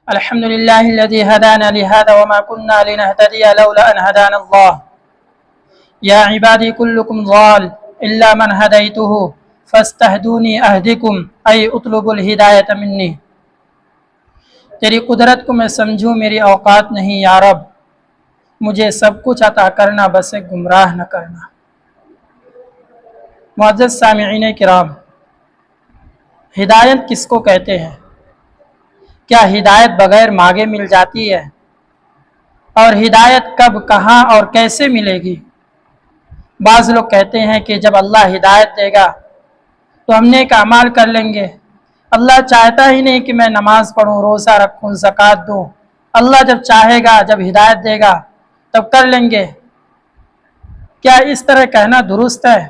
الحمد لله الذي هدانا لهذا وما كنا لنهتدي لولا أن هدانا الله يا عبادي كلكم ضال إلا من هديته فاستهدوني أهدكم أي اطلبوا الهداية مني۔ تیری قدرت کو میں سمجھوں میری اوقات نہیں یا رب، مجھے سب کچھ عطا کرنا بس گمراہ نہ کرنا۔ معزز سامعین کرام، ہدایت کس کو کہتے ہیں؟ کیا ہدایت بغیر مانگے مل جاتی ہے؟ اور ہدایت کب، کہاں اور کیسے ملے گی؟ بعض لوگ کہتے ہیں کہ جب اللہ ہدایت دے گا تو ہم نیک اعمال کر لیں گے۔ اللہ چاہتا ہی نہیں کہ میں نماز پڑھوں، روزہ رکھوں، زکوٰۃ دوں۔ اللہ جب چاہے گا، جب ہدایت دے گا تب کر لیں گے۔ کیا اس طرح کہنا درست ہے؟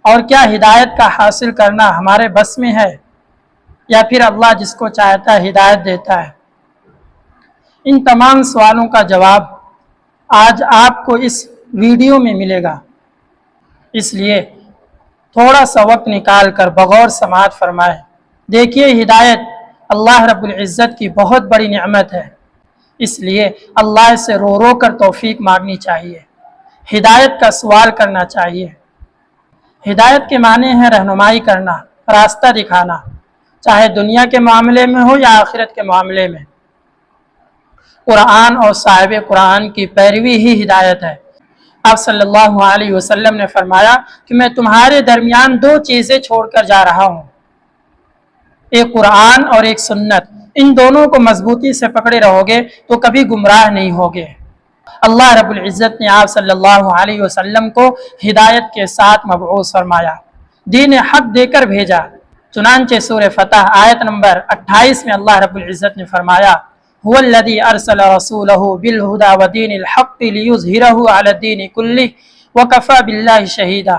اور کیا ہدایت کا حاصل کرنا ہمارے بس میں ہے، یا پھر اللہ جس کو چاہتا ہے ہدایت دیتا ہے؟ ان تمام سوالوں کا جواب آج آپ کو اس ویڈیو میں ملے گا، اس لیے تھوڑا سا وقت نکال کر بغور سماعت فرمائیں۔ دیکھیے، ہدایت اللہ رب العزت کی بہت بڑی نعمت ہے، اس لیے اللہ سے رو رو کر توفیق مانگنی چاہیے، ہدایت کا سوال کرنا چاہیے۔ ہدایت کے معنی ہے رہنمائی کرنا، راستہ دکھانا، چاہے دنیا کے معاملے میں ہو یا آخرت کے معاملے میں۔ قرآن اور صاحب قرآن کی پیروی ہی ہدایت ہے۔ آپ صلی اللہ علیہ وسلم نے فرمایا کہ میں تمہارے درمیان دو چیزیں چھوڑ کر جا رہا ہوں، ایک قرآن اور ایک سنت۔ ان دونوں کو مضبوطی سے پکڑے رہو گے تو کبھی گمراہ نہیں ہوگے۔ اللہ رب العزت نے آپ صلی اللہ علیہ وسلم کو ہدایت کے ساتھ مبعوث فرمایا، دین حق دے کر بھیجا۔ چنانچہ سورہ فتح آیت نمبر 28 میں اللہ رب العزت نے فرمایا، هو الذی ارسل رسولہ بالہدی ودین الحق لیظہرہ علی الدین کلہ وکفی باللہ شہیدا،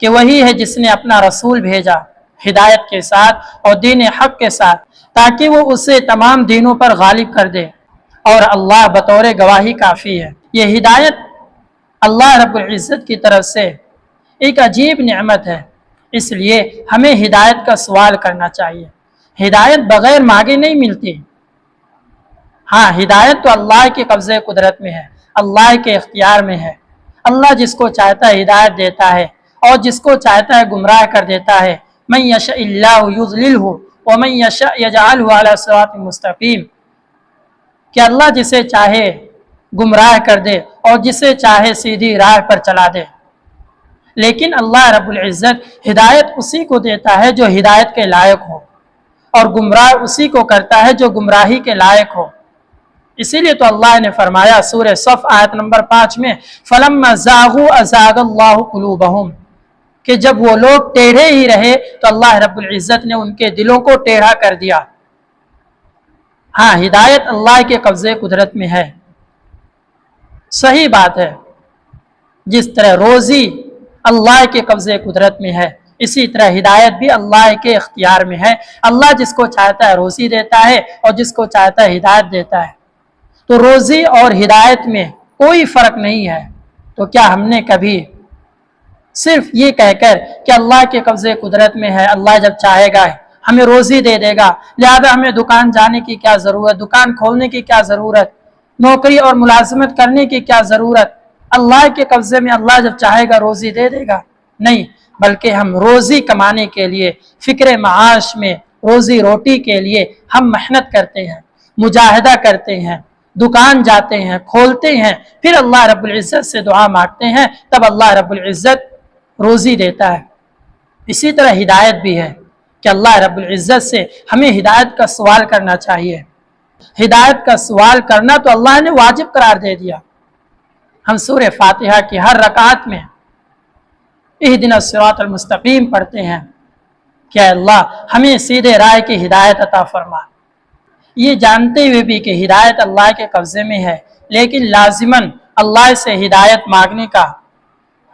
کہ وہی ہے جس نے اپنا رسول بھیجا ہدایت کے ساتھ اور دین حق کے ساتھ، تاکہ وہ اسے تمام دینوں پر غالب کر دے، اور اللہ بطور گواہی کافی ہے۔ یہ ہدایت اللہ رب العزت کی طرف سے ایک عجیب نعمت ہے، اس لیے ہمیں ہدایت کا سوال کرنا چاہیے۔ ہدایت بغیر مانگے نہیں ملتی۔ ہاں، ہدایت تو اللہ کے قبضے قدرت میں ہے، اللہ کے اختیار میں ہے۔ اللہ جس کو چاہتا ہے ہدایت دیتا ہے، اور جس کو چاہتا ہے گمراہ کر دیتا ہے۔ من یشاء اللہ یضللہ ومن یشاء یجعلہ علی صراط مستقیم، کہ اللہ جسے چاہے گمراہ کر دے اور جسے چاہے سیدھی راہ پر چلا دے۔ لیکن اللہ رب العزت ہدایت اسی کو دیتا ہے جو ہدایت کے لائق ہو، اور گمراہ اسی کو کرتا ہے جو گمراہی کے لائق ہو۔ اسی لیے تو اللہ نے فرمایا سورہ صف آیت نمبر 5 میں، فَلَمَّا زَاغُوا أَزَاغَ اللَّهُ قُلُوبَهُمْ، کہ جب وہ لوگ ٹیڑھے ہی رہے تو اللہ رب العزت نے ان کے دلوں کو ٹیڑھا کر دیا۔ ہاں، ہدایت اللہ کے قبضے قدرت میں ہے، صحیح بات ہے۔ جس طرح روزی اللہ کے قبضے قدرت میں ہے، اسی طرح ہدایت بھی اللہ کے اختیار میں ہے۔ اللہ جس کو چاہتا ہے روزی دیتا ہے، اور جس کو چاہتا ہے ہدایت دیتا ہے۔ تو روزی اور ہدایت میں کوئی فرق نہیں ہے۔ تو کیا ہم نے کبھی صرف یہ کہہ کر کہ اللہ کے قبضے قدرت میں ہے، اللہ جب چاہے گا ہمیں روزی دے دے گا، لہذا ہمیں دکان جانے کی کیا ضرورت، دکان کھولنے کی کیا ضرورت، نوکری اور ملازمت کرنے کی کیا ضرورت، اللہ کے قبضے میں اللہ جب چاہے گا روزی دے دے گا؟ نہیں، بلکہ ہم روزی کمانے کے لیے، فکر معاش میں، روزی روٹی کے لیے ہم محنت کرتے ہیں، مجاہدہ کرتے ہیں، دکان جاتے ہیں، کھولتے ہیں، پھر اللہ رب العزت سے دعا مانگتے ہیں، تب اللہ رب العزت روزی دیتا ہے۔ اسی طرح ہدایت بھی ہے کہ اللہ رب العزت سے ہمیں ہدایت کا سوال کرنا چاہیے۔ ہدایت کا سوال کرنا تو اللہ نے واجب قرار دے دیا۔ ہم سورہ فاتحہ کی ہر رکعت میں اہدنا الصراط المستقیم پڑھتے ہیں کہ اے اللہ ہمیں سیدھے راہ کی ہدایت عطا فرما۔ یہ جانتے ہوئے بھی کہ ہدایت اللہ کے قبضے میں ہے، لیکن لازماً اللہ سے ہدایت مانگنے کا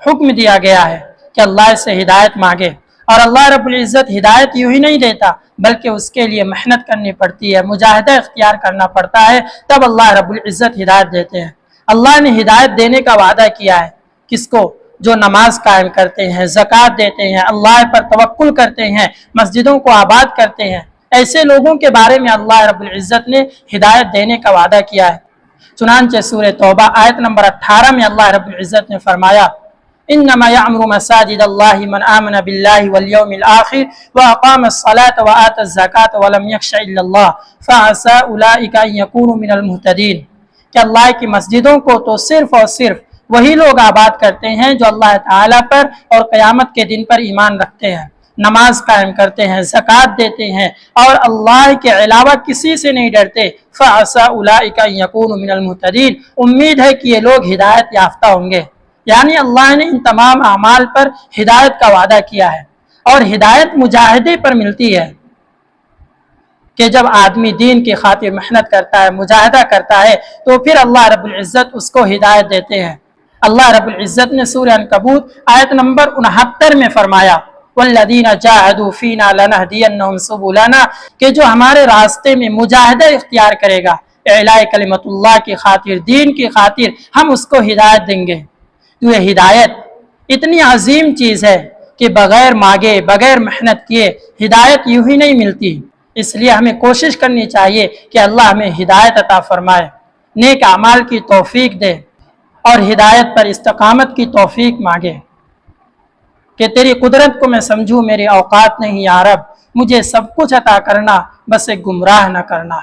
حکم دیا گیا ہے کہ اللہ سے ہدایت مانگے۔ اور اللہ رب العزت ہدایت یوں ہی نہیں دیتا، بلکہ اس کے لیے محنت کرنی پڑتی ہے، مجاہدہ اختیار کرنا پڑتا ہے، تب اللہ رب العزت ہدایت دیتے ہیں۔ اللہ نے ہدایت دینے کا وعدہ کیا ہے، کس کو؟ جو نماز قائم کرتے ہیں، زکوٰۃ دیتے ہیں، اللہ پر توکل کرتے ہیں، مسجدوں کو آباد کرتے ہیں۔ ایسے لوگوں کے بارے میں اللہ رب العزت نے ہدایت دینے کا وعدہ کیا ہے۔ چنانچہ سورہ توبہ آیت نمبر 18 میں اللہ رب العزت نے فرمایا انما یعمر مساجد اللہ من آمن باللہ والیوم الآخر واقام الصلاة وآت الزکاة ولم یخش الا اللہ فعسى اولئک ان یکونوا من المہتدین، کہ اللہ کی مسجدوں کو تو صرف اور صرف وہی لوگ آباد کرتے ہیں جو اللہ تعالیٰ پر اور قیامت کے دن پر ایمان رکھتے ہیں، نماز قائم کرتے ہیں، زکوٰۃ دیتے ہیں اور اللہ کے علاوہ کسی سے نہیں ڈرتے۔ فَعَسَىٰ أُولَٰئِكَ أَن يَكُونُوا مِنَ الْمُهْتَدِينَ، امید ہے کہ یہ لوگ ہدایت یافتہ ہوں گے۔ یعنی اللہ نے ان تمام اعمال پر ہدایت کا وعدہ کیا ہے، اور ہدایت مجاہدے پر ملتی ہے کہ جب آدمی دین کی خاطر محنت کرتا ہے، مجاہدہ کرتا ہے، تو پھر اللہ رب العزت اس کو ہدایت دیتے ہیں۔ اللہ رب العزت نے سورہ عنکبوت آیت نمبر 69 میں فرمایا والذین جاہدوا فینا لنہدینہم سبلنا، کہ جو ہمارے راستے میں مجاہدہ اختیار کرے گا اعلاء کلمت اللہ کی خاطر، دین کی خاطر، ہم اس کو ہدایت دیں گے۔ تو یہ ہدایت اتنی عظیم چیز ہے کہ بغیر مانگے، بغیر محنت کیے ہدایت یوں ہی نہیں ملتی۔ اس لیے ہمیں کوشش کرنی چاہیے کہ اللہ ہمیں ہدایت عطا فرمائے، نیک اعمال کی توفیق دے اور ہدایت پر استقامت کی توفیق مانگے کہ تیری قدرت کو میں سمجھوں، میری اوقات نہیں یا رب، مجھے سب کچھ عطا کرنا، بس ایک گمراہ نہ کرنا۔